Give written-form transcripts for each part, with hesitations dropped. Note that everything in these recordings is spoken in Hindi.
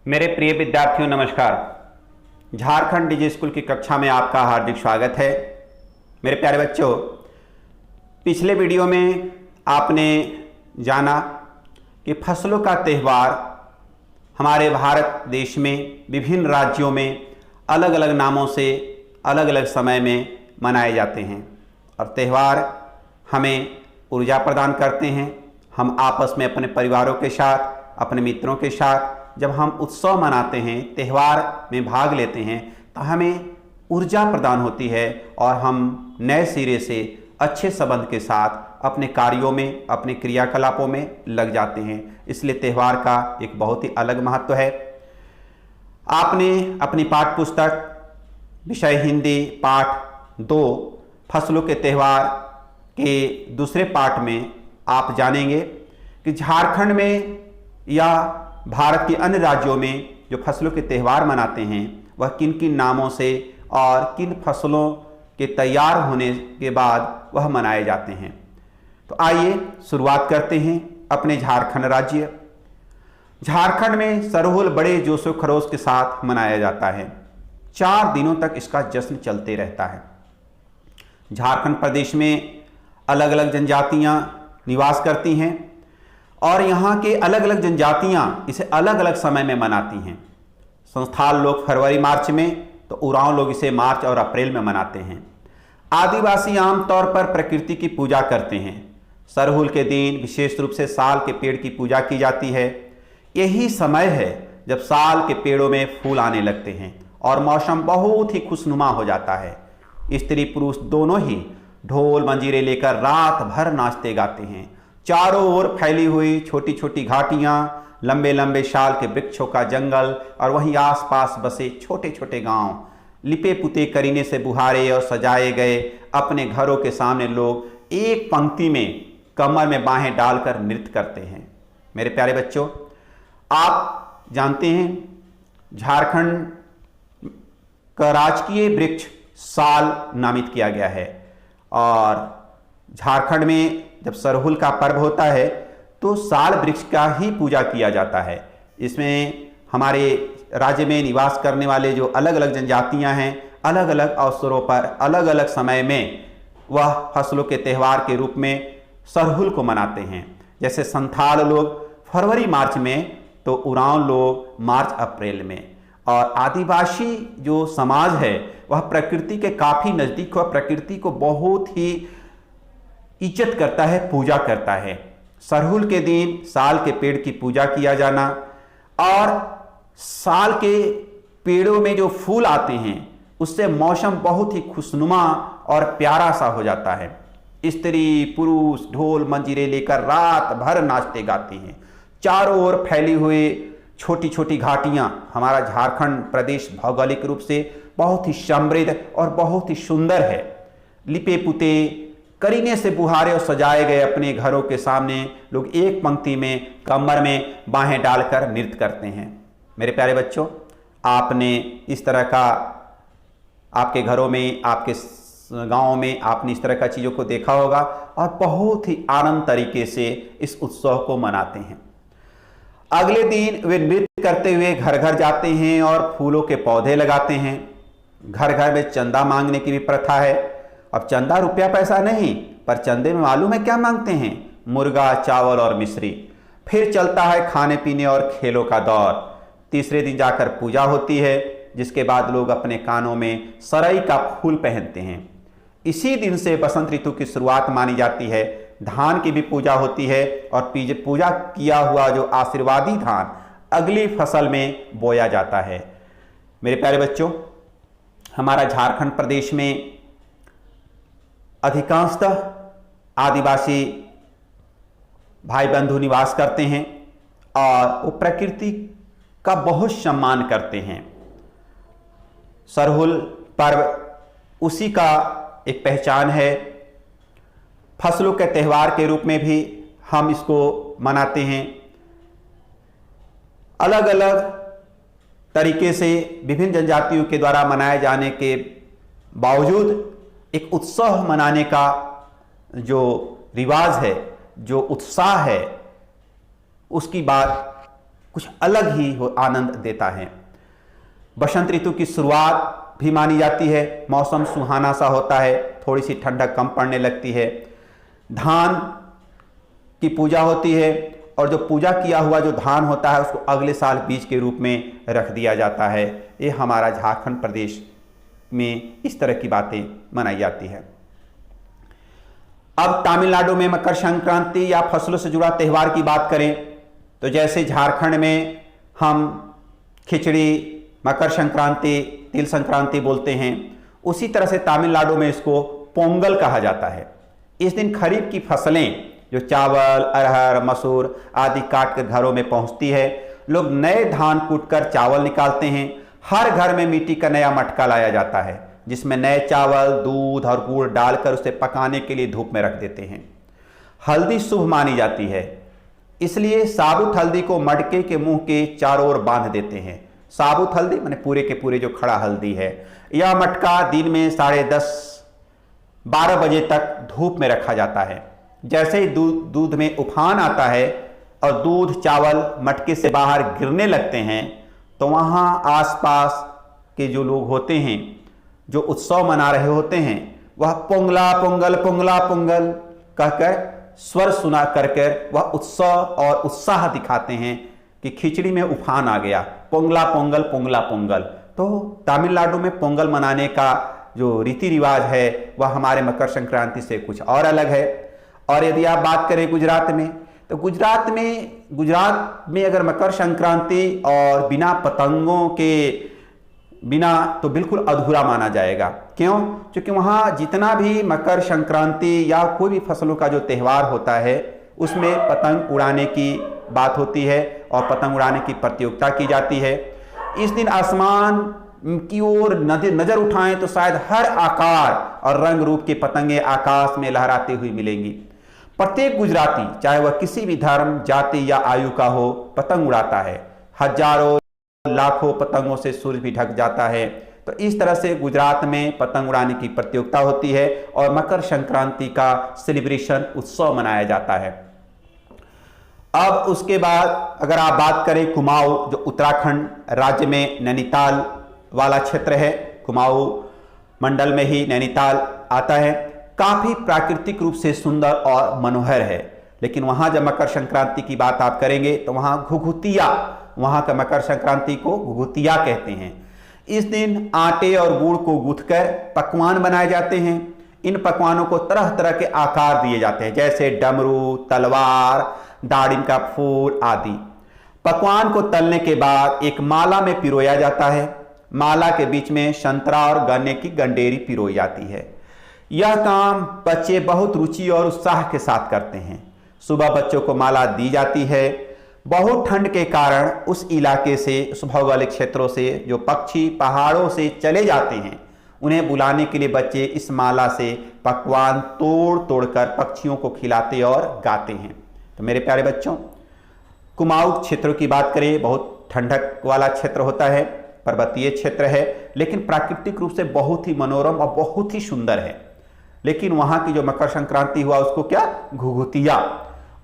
मेरे प्रिय विद्यार्थियों नमस्कार। झारखंड डिजी स्कूल की कक्षा में आपका हार्दिक स्वागत है। मेरे प्यारे बच्चों, पिछले वीडियो में आपने जाना कि फसलों का त्यौहार हमारे भारत देश में विभिन्न राज्यों में अलग अलग नामों से अलग अलग समय में मनाए जाते हैं और त्यौहार हमें ऊर्जा प्रदान करते हैं। हम आपस में अपने परिवारों के साथ, अपने मित्रों के साथ जब हम उत्सव मनाते हैं, त्यौहार में भाग लेते हैं, तो हमें ऊर्जा प्रदान होती है और हम नए सिरे से अच्छे संबंध के साथ अपने कार्यों में, अपने क्रियाकलापों में लग जाते हैं। इसलिए त्यौहार का एक बहुत ही अलग महत्व है। आपने अपनी पाठ्य पुस्तक विषय हिंदी पाठ 2 फसलों के त्यौहार के दूसरे पाठ में आप जानेंगे कि झारखंड में या भारत के अन्य राज्यों में जो फसलों के त्यौहार मनाते हैं वह किन किन नामों से और किन फसलों के तैयार होने के बाद वह मनाए जाते हैं। तो आइए शुरुआत करते हैं अपने झारखंड राज्य। झारखंड में सरहुल बड़े जोशो खरोश के साथ मनाया जाता है। 4 दिनों तक इसका जश्न चलते रहता है। झारखंड प्रदेश में अलग अलग जनजातियां निवास करती हैं और यहाँ के अलग अलग जनजातियाँ इसे अलग अलग समय में मनाती हैं। संथाल लोग फरवरी मार्च में, तो उरांव लोग इसे मार्च और अप्रैल में मनाते हैं। आदिवासी आमतौर पर प्रकृति की पूजा करते हैं। सरहुल के दिन विशेष रूप से साल के पेड़ की पूजा की जाती है। यही समय है जब साल के पेड़ों में फूल आने लगते हैं और मौसम बहुत ही खुशनुमा हो जाता है। स्त्री पुरुष दोनों ही ढोल मंजीरे लेकर रात भर नाचते गाते हैं। चारों ओर फैली हुई छोटी छोटी घाटियां, लंबे लंबे शाल के वृक्षों का जंगल और वहीं आसपास बसे छोटे छोटे गांव, लिपे पुते करीने से बुहारे और सजाए गए अपने घरों के सामने लोग एक पंक्ति में कमर में बाहें डालकर नृत्य करते हैं। मेरे प्यारे बच्चों, आप जानते हैं झारखंड का राजकीय वृक्ष साल नामित किया गया है और झारखंड में जब सरहुल का पर्व होता है तो साल वृक्ष का ही पूजा किया जाता है। इसमें हमारे राज्य में निवास करने वाले जो अलग अलग जनजातियां हैं, अलग अलग अवसरों पर अलग अलग समय में वह फसलों के त्यौहार के रूप में सरहुल को मनाते हैं। जैसे संथाल लोग फरवरी मार्च में, तो उरांव लोग मार्च अप्रैल में। और आदिवासी जो समाज है वह प्रकृति के काफ़ी नज़दीक, वह प्रकृति को बहुत ही इज्जत करता है, पूजा करता है। सरहुल के दिन साल के पेड़ की पूजा किया जाना और साल के पेड़ों में जो फूल आते हैं उससे मौसम बहुत ही खुशनुमा और प्यारा सा हो जाता है। स्त्री पुरुष ढोल मंजीरे लेकर रात भर नाचते गाते हैं। चारों ओर फैली हुई छोटी छोटी घाटियां, हमारा झारखंड प्रदेश भौगोलिक रूप से बहुत ही समृद्ध और बहुत ही सुंदर है। लिपे पुते करीने से बुहारे और सजाए गए अपने घरों के सामने लोग एक पंक्ति में कमर में बाहें डालकर नृत्य करते हैं। मेरे प्यारे बच्चों, आपने इस तरह का आपके घरों में, आपके गांवों में आपने इस तरह का चीज़ों को देखा होगा और बहुत ही आनंद तरीके से इस उत्सव को मनाते हैं। अगले दिन वे नृत्य करते हुए घर घर जाते हैं और फूलों के पौधे लगाते हैं। घर घर में चंदा मांगने की भी प्रथा है। अब चंदा रुपया पैसा नहीं, पर चंदे में मालूम है क्या मांगते हैं? मुर्गा, चावल और मिश्री। फिर चलता है खाने पीने और खेलों का दौर। तीसरे दिन जाकर पूजा होती है, जिसके बाद लोग अपने कानों में सरई का फूल पहनते हैं। इसी दिन से बसंत ऋतु की शुरुआत मानी जाती है। धान की भी पूजा होती है और पूजा किया हुआ जो आशीर्वादी धान अगली फसल में बोया जाता है। मेरे प्यारे बच्चों, हमारा झारखंड प्रदेश में अधिकांशतः आदिवासी भाई बंधु निवास करते हैं और वो प्रकृति का बहुत सम्मान करते हैं। सरहुल पर्व उसी का एक पहचान है। फसलों के त्यौहार के रूप में भी हम इसको मनाते हैं। अलग अलग तरीके से विभिन्न जनजातियों के द्वारा मनाए जाने के बावजूद एक उत्सव मनाने का जो रिवाज है, जो उत्साह है, उसकी बात कुछ अलग ही आनंद देता है। बसंत ऋतु की शुरुआत भी मानी जाती है, मौसम सुहाना सा होता है, थोड़ी सी ठंडक कम पड़ने लगती है, धान की पूजा होती है और जो पूजा किया हुआ जो धान होता है उसको अगले साल बीज के रूप में रख दिया जाता है। ये हमारा झारखंड प्रदेश में इस तरह की बातें मनाई जाती है। अब तमिलनाडु में मकर संक्रांति या फसलों से जुड़ा त्यौहार की बात करें तो जैसे झारखंड में हम खिचड़ी, मकर संक्रांति, तिल संक्रांति बोलते हैं, उसी तरह से तमिलनाडु में इसको पोंगल कहा जाता है। इस दिन खरीफ की फसलें जो चावल, अरहर, मसूर आदि काट कर घरों में पहुंचती है। लोग नए धान कूटकर चावल निकालते हैं। हर घर में मिट्टी का नया मटका लाया जाता है जिसमें नए चावल, दूध और गुड़ डालकर उसे पकाने के लिए धूप में रख देते हैं। हल्दी शुभ मानी जाती है, इसलिए साबुत हल्दी को मटके के मुंह के चारों ओर बांध देते हैं। साबुत हल्दी माने पूरे के पूरे जो खड़ा हल्दी है। यह मटका दिन में 10:30-12 बजे तक धूप में रखा जाता है। जैसे ही दूध में उफान आता है और दूध, चावल मटके से बाहर गिरने लगते हैं तो वहां आसपास के जो लोग होते हैं, जो उत्सव मना रहे होते हैं, वह पोंगला पोंगल, पोंगला पोंगल कहकर स्वर सुना कर वह उत्सव और उत्साह दिखाते हैं कि खिचड़ी में उफान आ गया, पोंगला पोंगल, पोंगला पोंगल। तो तमिलनाडु में पोंगल मनाने का जो रीति रिवाज है वह हमारे मकर संक्रांति से कुछ और अलग है। और यदि आप बात करें गुजरात में, तो गुजरात में अगर मकर संक्रांति और बिना पतंगों के बिना तो बिल्कुल अधूरा माना जाएगा। क्यों? क्योंकि वहाँ जितना भी मकर संक्रांति या कोई भी फसलों का जो त्यौहार होता है उसमें पतंग उड़ाने की बात होती है और पतंग उड़ाने की प्रतियोगिता की जाती है। इस दिन आसमान की ओर नजर उठाएं तो शायद हर आकार और रंग रूप की पतंगे आकाश में लहराती हुई मिलेंगी। प्रत्येक गुजराती, चाहे वह किसी भी धर्म, जाति या आयु का हो, पतंग उड़ाता है। हजारों लाखों पतंगों से सूरज भी ढक जाता है। तो इस तरह से गुजरात में पतंग उड़ाने की प्रतियोगिता होती है और मकर संक्रांति का सेलिब्रेशन, उत्सव मनाया जाता है। अब उसके बाद अगर आप बात करें कुमाऊं, जो उत्तराखंड राज्य में नैनीताल वाला क्षेत्र है, कुमाऊं मंडल में ही नैनीताल आता है, काफी प्राकृतिक रूप से सुंदर और मनोहर है। लेकिन वहां जब मकर संक्रांति की बात आप करेंगे तो वहां घुघुतिया, वहां का मकर संक्रांति को घुघुतिया कहते हैं। इस दिन आटे और गुड़ को गूंथकर पकवान बनाए जाते हैं। इन पकवानों को तरह तरह के आकार दिए जाते हैं, जैसे डमरू, तलवार, दाड़िम का फूल आदि। पकवान को तलने के बाद एक माला में पिरोया जाता है। माला के बीच में संतरा और गन्ने की गंडेरी पिरोई जाती है। यह काम बच्चे बहुत रुचि और उत्साह के साथ करते हैं। सुबह बच्चों को माला दी जाती है। बहुत ठंड के कारण उस इलाके से, उस भौगोलिक क्षेत्रों से जो पक्षी पहाड़ों से चले जाते हैं, उन्हें बुलाने के लिए बच्चे इस माला से पकवान तोड़ तोड़कर पक्षियों को खिलाते और गाते हैं। तो मेरे प्यारे बच्चों, कुमाऊं क्षेत्रों की बात करें, बहुत ठंडक वाला क्षेत्र होता है, पर्वतीय क्षेत्र है, लेकिन प्राकृतिक रूप से बहुत ही मनोरम और बहुत ही सुंदर है। लेकिन वहां की जो मकर संक्रांति हुआ उसको क्या, घुघुतिया,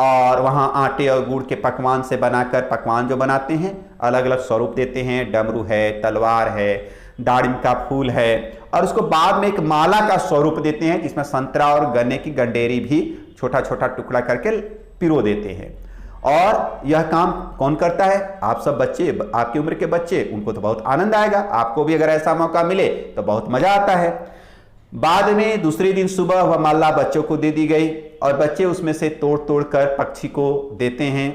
और वहां आटे और गुड़ के पकवान से बनाकर पकवान जो बनाते हैं अलग अलग स्वरूप देते हैं। डमरू है, तलवार है, दाड़िम का फूल है, और उसको बाद में एक माला का स्वरूप देते हैं जिसमें संतरा और गन्ने की गंडेरी भी छोटा छोटा टुकड़ा करके पिरो देते हैं। और यह काम कौन करता है? आप सब बच्चे, आपकी उम्र के बच्चे, उनको तो बहुत आनंद आएगा। आपको भी अगर ऐसा मौका मिले तो बहुत मजा आता है। बाद में दूसरे दिन सुबह वह माला बच्चों को दे दी गई और बच्चे उसमें से तोड़ तोड़ कर पक्षी को देते हैं,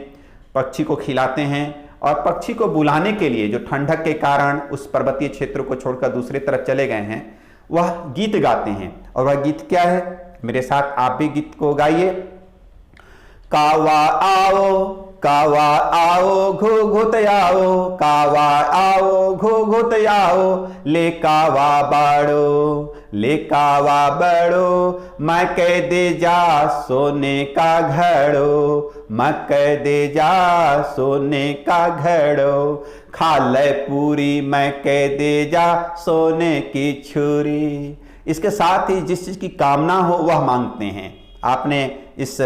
पक्षी को खिलाते हैं। और पक्षी को बुलाने के लिए जो ठंडक के कारण उस पर्वतीय क्षेत्र को छोड़कर दूसरी तरफ चले गए हैं, वह गीत गाते हैं। और वह गीत क्या है? मेरे साथ आप भी गीत को गाइए। कावा आओ घुघुत आओ, कावा आओ घुघुत आओ, ले कावा बड़ो, मैं कह दे जा सोने का घड़ो, मैं कह दे जा सोने का घड़ो। खा ले पूरी मैं कह दे जा सोने की छुरी। इसके साथ ही जिस चीज़ की कामना हो वह मांगते हैं। आपने इस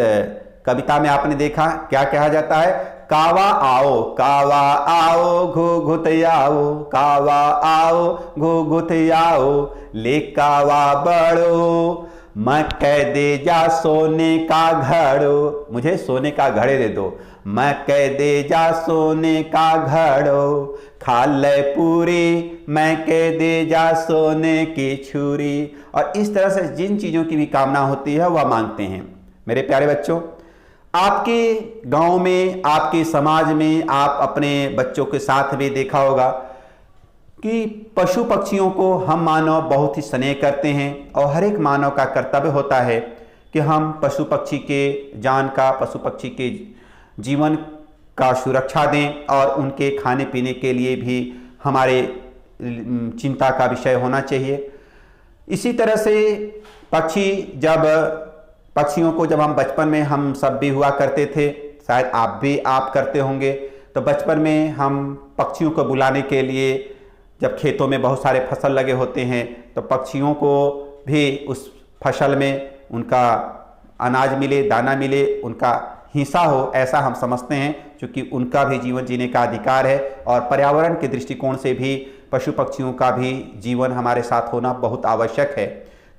कविता में आपने देखा क्या कहा जाता है, कावा आओ घुघुत आओ, कावा आओ घुघुत आओ, ले कावा बड़ो मैं कह दे जा सोने का घड़ो, मुझे सोने का घड़े दे दो, मैं कह दे जा सोने का घड़ो, खा ले पूरी मैं कह दे जा सोने की छुरी। और इस तरह से जिन चीज़ों की भी कामना होती है वह मांगते हैं। मेरे प्यारे बच्चों, आपके गांव में, आपके समाज में, आप अपने बच्चों के साथ भी देखा होगा कि पशु पक्षियों को हम मानव बहुत ही स्नेह करते हैं और हर एक मानव का कर्तव्य होता है कि हम पशु पक्षी के जान का, पशु पक्षी के जीवन का सुरक्षा दें और उनके खाने पीने के लिए भी हमारे चिंता का विषय होना चाहिए। इसी तरह से पक्षियों को जब हम बचपन में हम सब भी हुआ करते थे, शायद आप करते होंगे, तो बचपन में हम पक्षियों को बुलाने के लिए जब खेतों में बहुत सारे फसल लगे होते हैं तो पक्षियों को भी उस फसल में उनका अनाज मिले, दाना मिले, उनका हिस्सा हो, ऐसा हम समझते हैं, क्योंकि उनका भी जीवन जीने का अधिकार है और पर्यावरण के दृष्टिकोण से भी पशु पक्षियों का भी जीवन हमारे साथ होना बहुत आवश्यक है।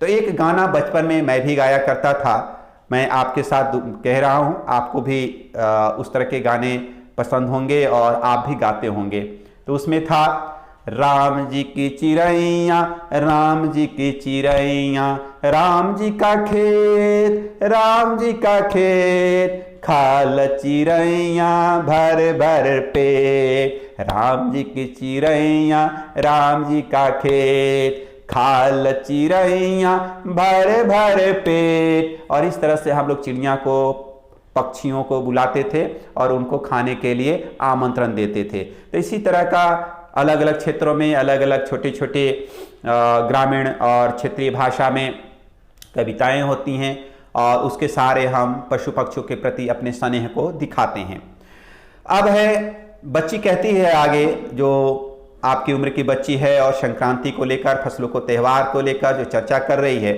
तो एक गाना बचपन में मैं भी गाया करता था, मैं आपके साथ कह रहा हूँ, आपको भी उस तरह के गाने पसंद होंगे और आप भी गाते होंगे। तो उसमें था, राम जी की चिड़ैया, राम जी की चिड़ैया, राम जी का खेत, राम जी का खेत, खाल चिड़ैया भर भर पेट, राम जी की चिड़ैया, राम जी का खेत, खाल चिड़ैया भर भर पेट। और इस तरह से हम लोग चिड़िया को, पक्षियों को बुलाते थे और उनको खाने के लिए आमंत्रण देते थे। तो इसी तरह का अलग अलग क्षेत्रों में अलग अलग छोटे छोटे ग्रामीण और क्षेत्रीय भाषा में कविताएं होती हैं और उसके सहारे हम पशु पक्षियों के प्रति अपने स्नेह को दिखाते हैं। अब है, बच्ची कहती है आगे, जो आपकी उम्र की बच्ची है और संक्रांति को लेकर, फसलों को, त्यौहार को लेकर जो चर्चा कर रही है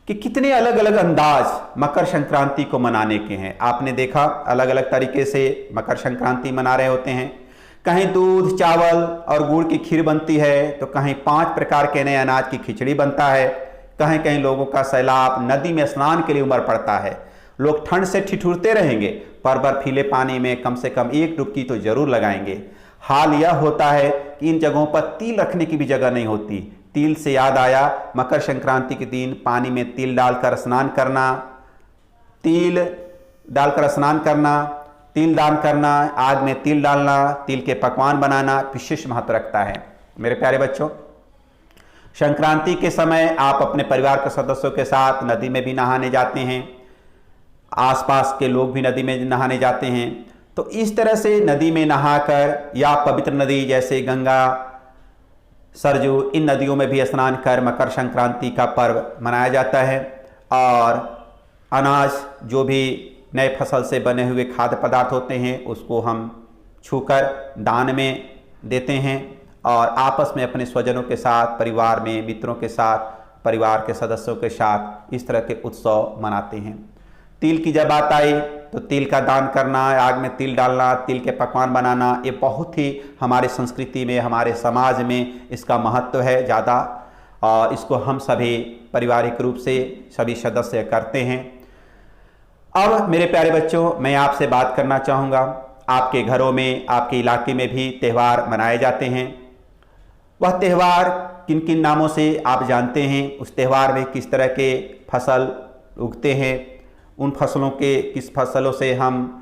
कि कितने अलग अलग अंदाज मकर संक्रांति को मनाने के हैं। आपने देखा अलग अलग तरीके से मकर संक्रांति मना रहे होते हैं। कहीं दूध, चावल और गुड़ की खीर बनती है, तो कहीं 5 प्रकार के नए अनाज की खिचड़ी बनता है, कहीं कहीं लोगों का सैलाब, नदी में स्नान के लिए उमड़ पड़ता है। लोग ठंड से ठिठुरते रहेंगे पर बर्फीले पानी में कम से कम एक डुबकी तो जरूर लगाएंगे। हाल यह होता है कि इन जगहों पर तिल रखने की भी जगह नहीं होती। तिल से याद आया, मकर संक्रांति के दिन पानी में तिल डालकर स्नान करना, तिल दान करना, आग में तिल डालना, तिल के पकवान बनाना विशेष महत्व रखता है। मेरे प्यारे बच्चों, संक्रांति के समय आप अपने परिवार के सदस्यों के साथ नदी में भी नहाने जाते हैं, आसपास के लोग भी नदी में नहाने जाते हैं। तो इस तरह से नदी में नहाकर या पवित्र नदी जैसे गंगा, सरजू, इन नदियों में भी स्नान कर मकर संक्रांति का पर्व मनाया जाता है। और अनाज, जो भी नए फसल से बने हुए खाद्य पदार्थ होते हैं, उसको हम छूकर दान में देते हैं और आपस में अपने स्वजनों के साथ, परिवार में, मित्रों के साथ, परिवार के सदस्यों के साथ इस तरह के उत्सव मनाते हैं। तिल की जब बात आई तो तिल का दान करना, आग में तिल डालना, तिल के पकवान बनाना, ये बहुत ही हमारे संस्कृति में, हमारे समाज में इसका महत्व है ज़्यादा और इसको हम सभी पारिवारिक रूप से सभी सदस्य करते हैं। अब मेरे प्यारे बच्चों, मैं आपसे बात करना चाहूँगा, आपके घरों में, आपके इलाके में भी त्यौहार मनाए जाते हैं। वह त्यौहार किन किन नामों से आप जानते हैं? उस त्यौहार में किस तरह के फसल उगते हैं? उन फसलों के, किस फसलों से हम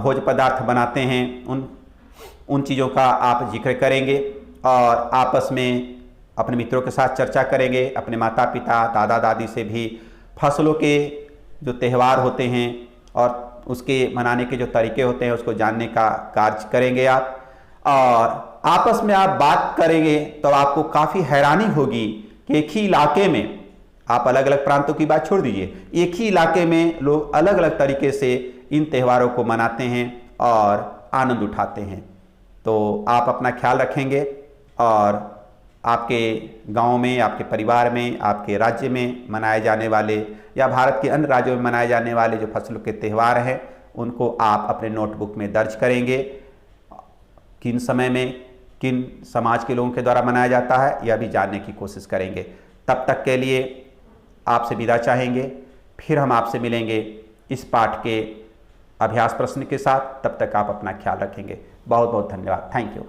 भोज्य पदार्थ बनाते हैं, उन चीज़ों का आप जिक्र करेंगे और आपस में अपने मित्रों के साथ चर्चा करेंगे। अपने माता पिता, दादा दादी से भी फसलों के जो त्यौहार होते हैं और उसके मनाने के जो तरीके होते हैं उसको जानने का कार्य करेंगे आप। और आपस में आप बात करेंगे तो आपको काफ़ी हैरानी होगी कि एक ही इलाके में, आप अलग अलग प्रांतों की बात छोड़ दीजिए, एक ही इलाके में लोग अलग अलग तरीके से इन त्योहारों को मनाते हैं और आनंद उठाते हैं। तो आप अपना ख्याल रखेंगे और आपके गांव में, आपके परिवार में, आपके राज्य में मनाए जाने वाले या भारत के अन्य राज्यों में मनाए जाने वाले जो फसलों के त्यौहार हैं उनको आप अपने नोटबुक में दर्ज करेंगे। किन समय में किन समाज के लोगों के द्वारा मनाया जाता है यह भी जानने की कोशिश करेंगे। तब तक के लिए आपसे विदा चाहेंगे। फिर हम आपसे मिलेंगे इस पाठ के अभ्यास प्रश्न के साथ। तब तक आप अपना ख्याल रखेंगे। बहुत बहुत धन्यवाद। Thank you.